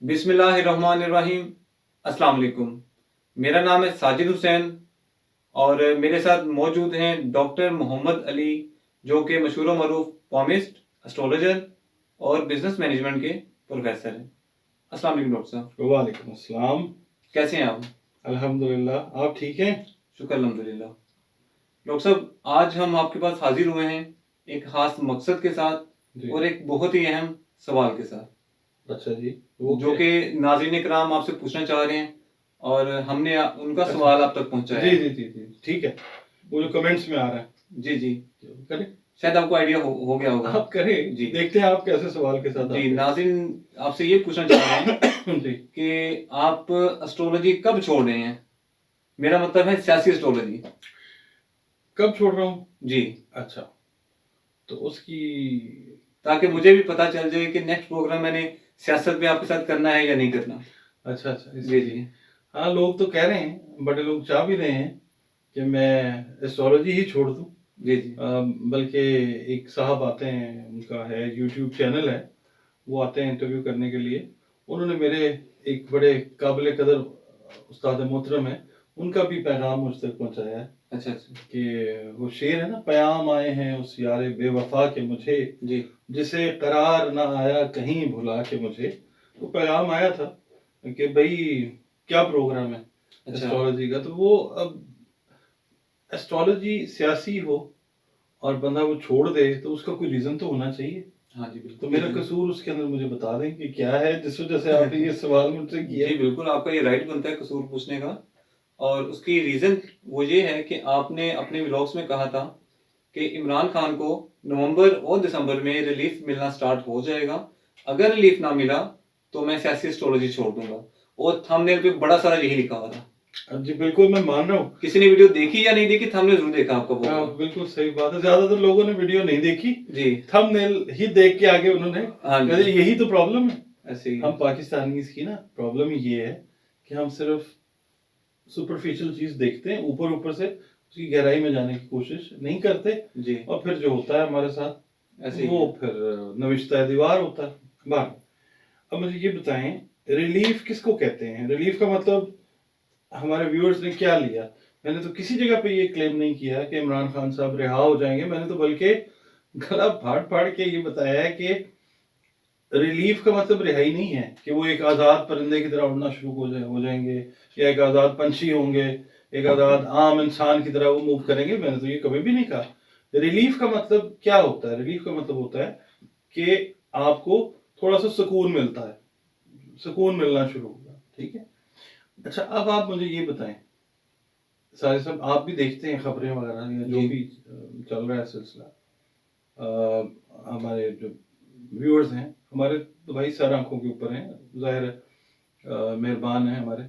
بسم اللہ الرحمن الرحیم۔ السلام علیکم، میرا نام ہے ساجد حسین اور میرے ساتھ موجود ہیں ڈاکٹر محمد علی، جو کہ مشہور و معروف پامسٹ، اسٹرولوجر اور بزنس مینجمنٹ کے پروفیسر ہیں۔ السلام علیکم ڈاکٹر صاحب۔ وعلیکم السلام۔ کیسے ہیں آپ؟ الحمدللہ، آپ ٹھیک ہیں؟ شکر الحمدللہ۔ ڈاکٹر صاحب، آج ہم آپ کے پاس حاضر ہوئے ہیں ایک خاص مقصد کے ساتھ اور ایک بہت ہی اہم سوال کے ساتھ، اچھا جی، جو کہ ناظرین کرام آپ سے پوچھنا چاہ رہے ہیں اور ہم نے ان کا سوال آپ تک پہنچایا ہے۔ جی جی جی ٹھیک ہے، وہ جو کمنٹس میں آ رہا ہے۔ جی جی، کریں، شاید آپ کو آئیڈیا ہو گیا ہوگا۔ آپ کریں جی دیکھتے ہیں آپ کیسے سوال کے ساتھ جی، ناظرین آپ سے یہ پوچھنا چاہ رہے ہیں جی کہ آپ اسٹرولوجی کب چھوڑ رہے ہیں؟ میرا مطلب ہے سیاسی اسٹرولوجی۔ کب چھوڑ رہا ہوں؟ جی، اچھا، تو اس کی تاکہ مجھے بھی پتا چل جائے کہ نیکسٹ پروگرام میں نے سیاست میں آپ کے ساتھ کرنا ہے یا نہیں کرنا۔ اچھا اچھا، جی جی ہاں، لوگ تو کہہ رہے ہیں، بڑے لوگ چاہ بھی رہے ہیں کہ میں اسٹرولوجی ہی چھوڑ دوں۔ جی جی، بلکہ ایک صاحب آتے ہیں، ان کا ہے یوٹیوب چینل ہے، وہ آتے ہیں انٹرویو کرنے کے لیے۔ انہوں نے میرے ایک بڑے قابل قدر استاد محترم ہیں، ان کا بھی پیغام مجھ تک پہنچایا ہے۔ اچھا اچھا، کہ وہ شعر ہے نا، پیام آئے ہیں اس یار بے وفا کے مجھے، جی جسے قرار نہ آیا کہیں بھلا کے مجھے۔ وہ پیغام آیا تھا کہ بھائی کیا پروگرام ہے اسٹرولوجی کا، تو وہ اب اسٹرولوجی سیاسی ہو اور بندہ وہ چھوڑ دے تو اس کا کوئی ریزن تو ہونا چاہیے۔ ہاں جی بالکل، تو میرا قصور اس کے اندر مجھے بتا دیں کہ کیا ہے جس وجہ سے آپ نے یہ سوال مجھ سے کیا۔ جی بالکل، آپ کا یہ رائٹ بنتا ہے قصور پوچھنے کا، اور اس کی ریزن وہ یہ ہے کہ آپ نے اپنے ولاگس میں کہا تھا کہ عمران خان کو نومبر اور دسمبر میں ریلیف ملنا سٹارٹ ہو جائے گا، اگر ریلیف نہ ملا تو میں سیاسی اسٹرولوجی چھوڑ دوں گا، اور تھمبنیل پہ بڑا سارا یہی لکھا ہوا تھا۔ جی بالکل، میں مان رہا ہوں۔ کسی نے ویڈیو دیکھی یا نہیں دیکھی، تھمبنیل ضرور دیکھا آپ کا ہاں وہ۔ بالکل صحیح بات ہے، زیادہ تر لوگوں نے ویڈیو نہیں دیکھی، جی تھم نیل ہی دیکھ کے آگے انہوں نے ہاں جی، کہا یہی تو پرابلم ہے۔ ایسے ہی ہم پاکستانیز کی نا پرابلم یہ ہے کہ ہم صرف سپرفیشل چیز دیکھتے ہیں، اوپر اوپر سے اس کی گہرائی میں جانے کی کوشش نہیں کرتے، جی، اور پھر جو ہوتا ہے ہمارے ساتھ ایسے ہی وہ پھر نوشتہ دیوار ہوتا ہے۔ بات اب مجھے یہ بتائیں، ریلیف کس کو کہتے ہیں؟ ریلیف کا مطلب ہمارے ویورز نے کیا لیا؟ میں نے تو کسی جگہ پہ یہ کلیم نہیں کیا کہ عمران خان صاحب رہا ہو جائیں گے، میں نے تو بلکہ گلا پھاڑ پھاڑ کے یہ بتایا ہے کہ ریلیف کا مطلب رہائی نہیں ہے کہ وہ ایک آزاد پرندے کی طرح اڑنا شروع ہو جائیں گے، یا ایک آزاد پنچھی ہوں گے، ایک آزاد عام انسان کی طرح وہ موو کریں گے۔ میں نے تو یہ کبھی بھی نہیں کہا۔ ریلیف کا مطلب کیا ہوتا ہے؟ ریلیف کا مطلب ہوتا ہے کہ آپ کو تھوڑا سا سکون ملتا ہے، سکون ملنا شروع ہوگا، ٹھیک ہے؟ اچھا، اب آپ مجھے یہ بتائیں، سارے صاحب آپ بھی دیکھتے ہیں خبریں وغیرہ یا جو بھی چل رہا ہے سلسلہ، ہمارے جو ویورز ہیں ہمارے تو بھائی سر آنکھوں کے اوپر ہیں، ظاہر ہے مہربان ہیں ہمارے،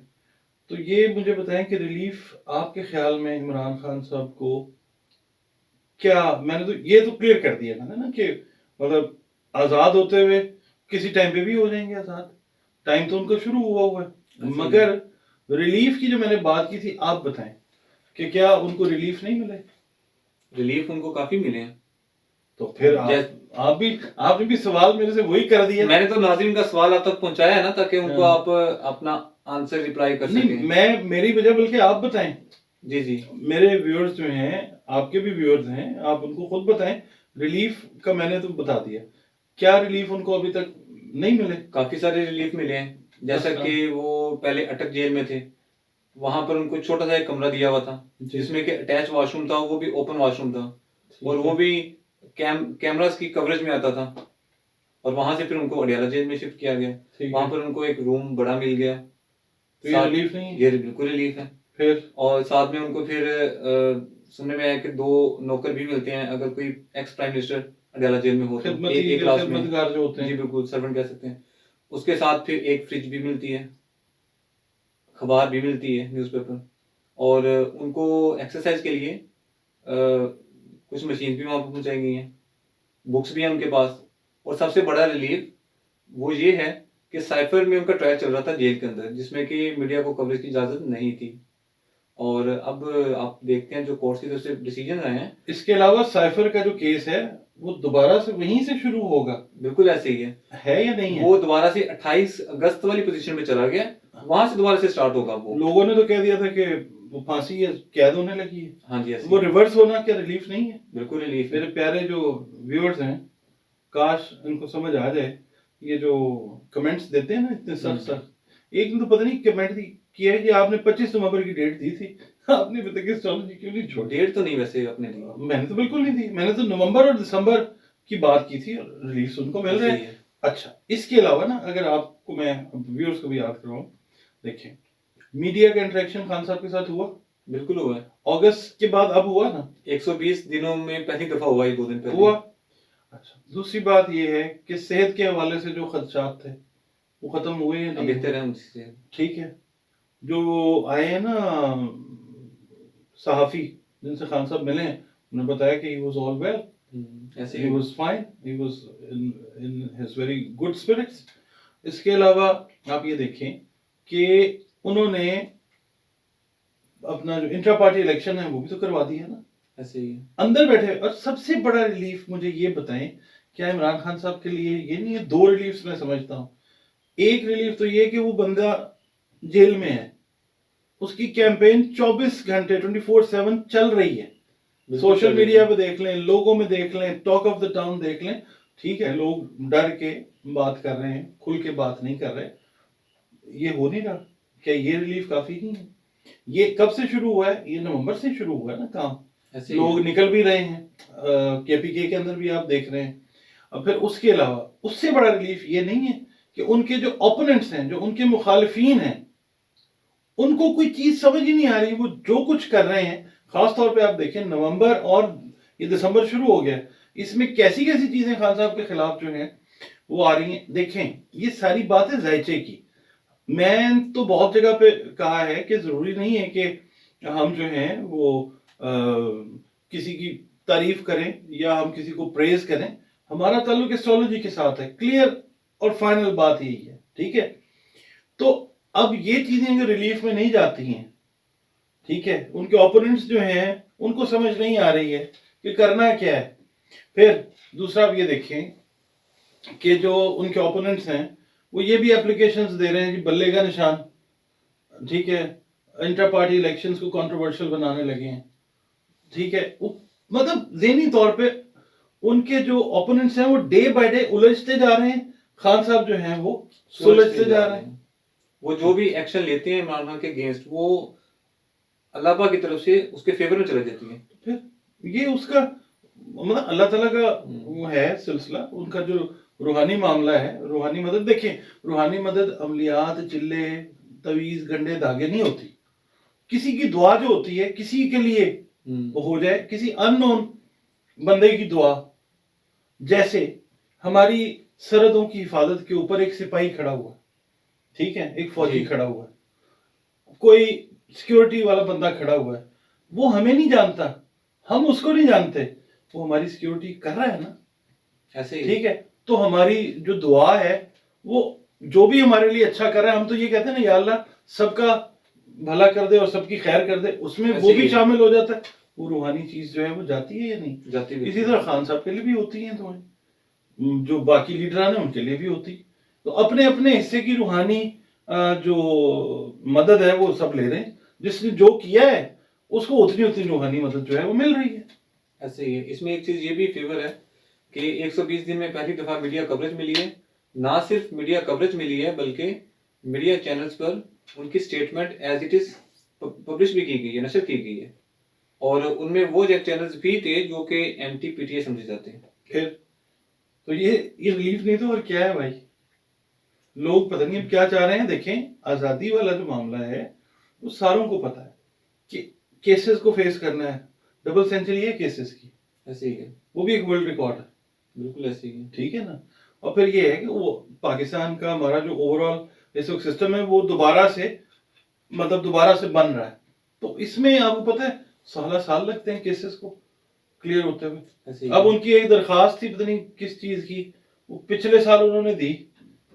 تو یہ مجھے بتائیں کہ ریلیف آپ کے خیال میں عمران خان صاحب کو کیا؟ میں نے تو یہ تو کلیئر کر دیا میں نے نا کہ مطلب آزاد ہوتے ہوئے کسی ٹائم پہ بھی ہو جائیں گے آزاد، ٹائم تو ان کا شروع ہوا ہے، مگر ریلیف کی جو میں نے بات کی تھی، آپ بتائیں کہ کیا ان کو ریلیف نہیں ملے؟ ریلیف ان کو کافی ملے ہیں۔ تو پھر آپ نے بھی سوال میرے سے وہی کر دیا۔ میں نے تو ناظرین کا سوال آپ تک پہنچایا ہے نا، تاکہ ان کو آپ اپنا آنسر ریپلائی کر سکیں۔ نہیں، میری وجہ بلکہ آپ بتائیں۔ جی جی، میرے ویورز جو ہیں، آپ کے بھی ویورز ہیں، آپ ان کو خود بتائیں۔ ریلیف کا میں نے تو بتا دیا، کیا ریلیف ان کو ابھی تک نہیں ملے؟ کافی سارے ریلیف ملے ہیں، جیسا کہ وہ پہلے اٹک جیل میں تھے، وہاں پر ان کو چھوٹا سا ایک کمرہ دیا ہوا تھا جس میں کہ اٹیچ واش روم تھا، وہ بھی اوپن واش روم تھا، اور وہ بھی کیمراز کی کوریج میں آتا تھا، اور وہاں سے پھر ان کو اڈیالہ جیل میں شفٹ کیا گیا، وہاں پر ان کو ایک روم بڑا مل گیا۔ یہ ریلیف نہیں؟ یہ بالکل ریلیف ہے۔ پھر اور ساتھ میں ان کو پھر سننے میں آیا کہ 2 نوکر بھی ملتے ہیں اگر کوئی ex prime minister Adiala jail میں ہو تو، ایک کلاس میں، خدمتگار جو ہوتے ہیں، جی بالکل سرونٹ کہہ سکتے ہیں۔ اس کے ساتھ پھر ایک فریج بھی ملتی ہے، اخبار بھی ملتی ہے، نیوز پیپر، اور ان کو ایکسرسائز کے لیے کچھ مشین بھی وہاں پہ پہنچائی گئی ہیں، بکس بھی ہیں ان کے پاس، اور سب سے بڑا ریلیف وہ یہ ہے کہ سائفر میں ان کا ٹرائل چل رہا تھا جیل کے اندر، جس میں کہ میڈیا کو کوریج کی اجازت نہیں تھی، اور اب آپ دیکھتے ہیں جو کورٹ کی طرف سے ڈیسیجن آئے ہیں۔ اس کے علاوہ سائفر کا جو کیس ہے وہ دوبارہ سے وہیں سے شروع ہوگا. بالکل ایسے ہی ہے یا نہیں ہے؟ وہ دوبارہ سے 28 اگست والی پوزیشن میں چلا گیا, وہاں سے دوبارہ سے سٹارٹ ہوگا. وہ لوگوں نے تو کہہ دیا تھا کہ وہ پھانسی ہے, قید ہونے لگی ہے. ہاں جی, وہ ریورس ہونا کیا ریلیف نہیں ہے؟ بالکل ریلیف. میرے پیارے جو ویورز ہیں, کاش ان کو سمجھ آ جائے. یہ جو کمنٹس دیتے ہیں نا اتنے سخت سخت, ایک نے تو پتہ نہیں کمنٹ کیا ہے کہ آپ نے 25 نومبر کی ڈیٹ دی تھی, آپ نے ابھی تک اسٹرالوجی کیوں نہیں چھوڑی؟ ڈیٹ تو نہیں ویسے اپنے دی, میں نے تو بالکل نہیں دی. میں نے تو نومبر اور دسمبر کی بات کی تھی, ریلیف ان کو مل رہے ہیں. اچھا, اس کے علاوہ نا اگر آپ کو میں ویورز کو بھی یاد کراؤں, دیکھیں میڈیا کا انٹریکشن خان صاحب کے ساتھ ہوا. بالکل ہوا ہے. اگست کے بعد اب ہوا نا, 120 دنوں میں پہلی دفعہ ہوا ہے, 2 دن پہلے ہوا. اچھا, دوسری بات یہ ہے کہ صحت کے حوالے سے جو خدشات تھے وہ ختم ہوئے ہیں. بہتر ہے ان سے. ٹھیک ہے, جو آئے ہیں نا صحافی جن سے خان صاحب ملے ہیں, انہوں نے بتایا کہ he was all well, he was fine, he was in his very good spirits. اس کے علاوہ آپ یہ دیکھیں کہ انہوں نے اپنا جو انٹرا پارٹی الیکشن ہے وہ بھی تو کروا دیا نا, ایسے ہی اندر بیٹھے. اور سب سے بڑا ریلیف مجھے یہ بتائیں, کیا عمران خان صاحب کے لیے یہ نہیں ہے؟ 2 ریلیفز میں سمجھتا ہوں. ایک ریلیف تو یہ کہ وہ بندہ جیل میں ہے, اس کی کیمپین 24 گھنٹے 24/7 چل رہی ہے. سوشل میڈیا پہ دیکھ لیں, لوگوں میں دیکھ لیں, ٹاک آف دا ٹاؤن دیکھ لیں. ٹھیک ہے, لوگ ڈر کے بات کر رہے ہیں, کھل کے بات نہیں کر رہے. یہ ہو نہیں رہا. کیا یہ ریلیف کافی نہیں ہے؟ یہ کب سے شروع ہوا ہے؟ یہ نومبر سے شروع ہوا ہے نا کام. لوگ نکل بھی رہے ہیں, کے پی کے اندر بھی آپ دیکھ رہے ہیں. اور پھر اس کے علاوہ اس سے بڑا ریلیف یہ نہیں ہے کہ ان کے جو اوپوننٹس ہیں, جو ان کے مخالفین ہیں, ان کو کوئی چیز سمجھ ہی نہیں آ رہی. وہ جو کچھ کر رہے ہیں, خاص طور پہ آپ دیکھیں نومبر اور یہ دسمبر شروع ہو گیا, اس میں کیسی کیسی چیزیں خان صاحب کے خلاف جو ہیں وہ آ رہی ہیں. دیکھیں یہ ساری باتیں ذائچے کی. میں تو بہت جگہ پہ کہا ہے کہ ضروری نہیں ہے کہ ہم جو ہیں وہ کسی کی تعریف کریں یا ہم کسی کو پریز کریں. ہمارا تعلق اسٹرالوجی کے ساتھ ہے, کلیئر اور فائنل بات یہی ہے. ٹھیک ہے, تو اب یہ چیزیں جو ریلیف میں نہیں جاتی ہیں, ٹھیک ہے, ان کے اوپوننٹس جو ہیں ان کو سمجھ نہیں آ رہی ہے کہ کرنا کیا ہے. پھر دوسرا آپ یہ دیکھیں کہ جو ان کے اوپوننٹس ہیں وہ یہ بھی اپلیکیشنز دے رہے ہیں جی بلے کا نشان. ٹھیک ہے, انٹر پارٹی الیکشنز کو کنٹروورشل بنانے لگے ہیں. ٹھیک ہے, مطلب ذہنی طور پہ ان کے جو اوپوننٹس ہیں وہ ڈے بائی ڈے الجھتے جا رہے ہیں, خان صاحب جو ہیں وہ سلجھتے جا رہے ہیں. وہ جو بھی ایکشن لیتے ہیں عمران خان کے اگینسٹ, وہ اللہ پاک کی طرف سے اس کے فیور میں چلے جاتی ہیں. پھر یہ اس کا مطلب اللہ تعالیٰ کا وہ ہے سلسلہ, ان کا جو روحانی معاملہ ہے, روحانی مدد. دیکھیں روحانی مدد عملیات, چلے, تویز, گنڈے, دھاگے نہیں ہوتی. کسی کی دعا جو ہوتی ہے کسی کے لیے وہ ہو جائے, کسی ان نون بندے کی دعا. جیسے ہماری سرحدوں کی حفاظت کے اوپر ایک سپاہی کھڑا ہوا, ٹھیک ہے, ایک فوجی کھڑا ہوا ہے, کوئی سیکیورٹی والا بندہ کھڑا ہوا ہے. وہ ہمیں نہیں جانتا, ہم اس کو نہیں جانتے, وہ ہماری سیکیورٹی کر رہا ہے نا. ایسے ہی ٹھیک ہے, تو ہماری جو دعا ہے وہ جو بھی ہمارے لیے اچھا کر رہا ہے, ہم تو یہ کہتے ہیں نا یا اللہ سب کا بھلا کر دے اور سب کی خیر کر دے, اس میں وہ بھی شامل ہو جاتا ہے. وہ روحانی چیز جو ہے وہ جاتی ہے یا نہیں جاتی. اسی طرح خان صاحب کے لیے بھی ہوتی ہیں, تو جو باقی لیڈران ہیں ان کے لیے بھی ہوتی. تو اپنے اپنے حصے کی روحانی جو مدد ہے وہ سب لے رہے ہیں. جس نے جو کیا ہے اس کو اتنی اتنی روحانی مدد جو ہے وہ مل رہی ہے. ایسے ہی ہے. اس میں ایک چیز یہ بھی فیور ہے کہ 120 دن میں پہلی دفعہ میڈیا کوریج ملی ہے. نہ صرف میڈیا کوریج ملی ہے بلکہ میڈیا چینلز پر ان کی statement as it is publish بھی کی گئی ہے, نشر کی گئی ہے. اور ان میں وہ چینلز بھی تھے جو کہ اینٹی پی ٹی اے سمجھے جاتے ہیں. پھر تو یہ ریلیف نہیں تو اور کیا ہے بھائی. لوگ پتہ نہیں اب کیا چاہ رہے ہیں. دیکھیں آزادی والا جو معاملہ ہے وہ ساروں کو پتہ ہے کہ کیسز کو فیس کرنا ہے. ڈبل سینچری ہے کیسز کی, ایسے ہی ہے, وہ بھی ایک ورلڈ ریکارڈ ہے. بالکل ایسے ہی ہے. ٹھیک ہے نا. اور پھر یہ ہے کہ وہ پاکستان کا ہمارا جو اوور آل اس وقت سسٹم ہے وہ دوبارہ سے بن رہا ہے. تو اس میں آپ کو پتہ ہے سال لگتے ہیں کیسز کو کلیئر ہوتے ہوئے. اب ان کی ایک درخواست تھی پتہ نہیں کس چیز کی, وہ پچھلے سال انہوں نے دی,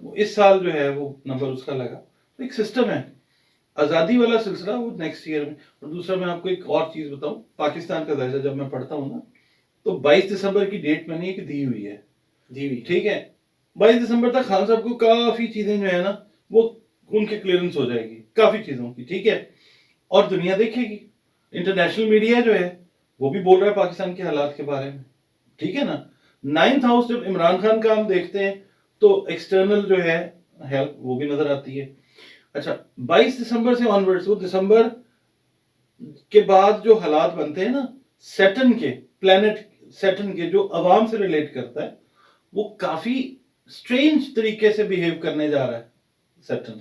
اس سال جو ہے وہ نمبر اس کا لگا. ایک سسٹم ہے. آزادی والا سلسلہ وہ نیکسٹ ایئر میں. اور دوسرا میں آپ کو ایک اور چیز بتاؤں, پاکستان کا جائزہ جب میں پڑھتا ہوں نا تو 22 دسمبر کی ڈیٹ میں نے ایک دی ہوئی ہے، جی بھی ٹھیک ہے. 22 دسمبر تک خان صاحب کو کافی چیزیں جو ہے نا وہ ان کی کلیئرنس ہو جائے گی کافی چیزوں کی، ٹھیک ہے. اور دنیا دیکھے گی، انٹرنیشنل میڈیا جو ہے وہ بھی بول رہا ہے پاکستان کے حالات کے بارے میں، ٹھیک ہے نا. 9th ہاؤس جب عمران خان کا ہم دیکھتے ہیں تو ایکسٹرنل جو ہے ہیلپ وہ بھی نظر آتی ہے. اچھا 22 دسمبر سے آنورڈز، وہ دسمبر کے بعد جو حالات بنتے ہیں نا سیٹن کے، پلانٹ سیٹن کے جو عوام سے ریلیٹ کرتا ہے، وہ کافی سٹرینج طریقے سے بیہیو کرنے جا رہا ہے. سیٹن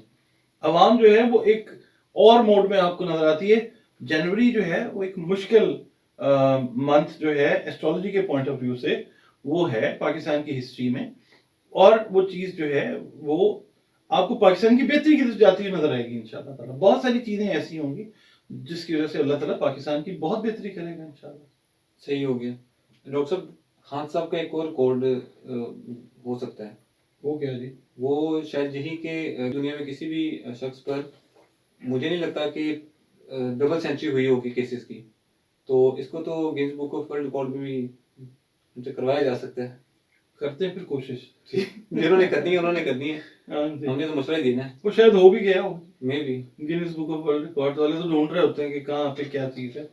عوام جو ہے وہ ایک اور موڈ میں آپ کو نظر آتی ہے. جنوری جو ہے وہ ایک مشکل منتھ جو ہے ایسٹرولوجی کے پوائنٹ آف ویو سے وہ ہے پاکستان کی ہسٹری میں، اور وہ چیز جو ہے وہ آپ کو پاکستان کی بہتری کی طرف جاتی ہوئی نظر آئے گی انشاءاللہ تعالیٰ. بہت ساری چیزیں ایسی ہوں گی جس کی وجہ سے اللہ تعالیٰ پاکستان کی بہت بہتری کرے گا انشاءاللہ. صحیح ہو گیا. ڈاکٹر صاحب خان صاحب کا ایک اور کولڈ ہو سکتا ہے، وہ کیا جی؟ وہ شاید یہی کہ دنیا میں کسی بھی شخص پر مجھے نہیں لگتا کہ ڈبل سینچری ہوئی ہوگی کیسز کی، تو اس کو تو gains book of world record میں بھی ان سے کروایا جا سکتا ہے. کرتے ہیں پھر کوشش. جنہوں نے کرنی ہے انہوں نے کرنی ہے، ہاں جی. ہم نے تو مسئلہ ہی دینا ہے. وہ شاید ہو بھی گیا ہو، میں بھی Guinness book of world record والے تو ڈھونڈ رہے ہوتے ہیں کہ کہاں پہ کیا چیز ہے.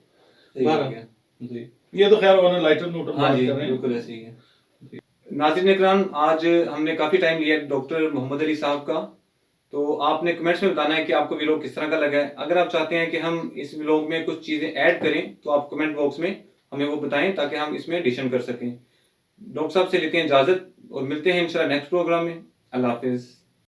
صحیح ہو گیا. جی یہ تو خیر ہونا لائٹر نوٹ ہاں بات جی کر رہے ہیں. بالکل ایسے ہی ہے. ناظرین اکرام، آج ہم نے کافی ٹائم لیا ڈاکٹر محمد علی صاحب کا، تو آپ نے کمنٹس میں بتانا ہے کہ آپ کو ویلوگ کس طرح کا لگا ہے. اگر آپ چاہتے ہیں کہ ہم اس ویلوگ میں کچھ چیزیں ایڈ کریں تو آپ کمنٹ باکس میں ہمیں وہ بتائیں تاکہ ہم اس میں ایڈیشن کر سکیں. ڈاکٹر صاحب سے لیتے ہیں اجازت اور ملتے ہیں انشاءاللہ نیکسٹ پروگرام میں. اللہ حافظ.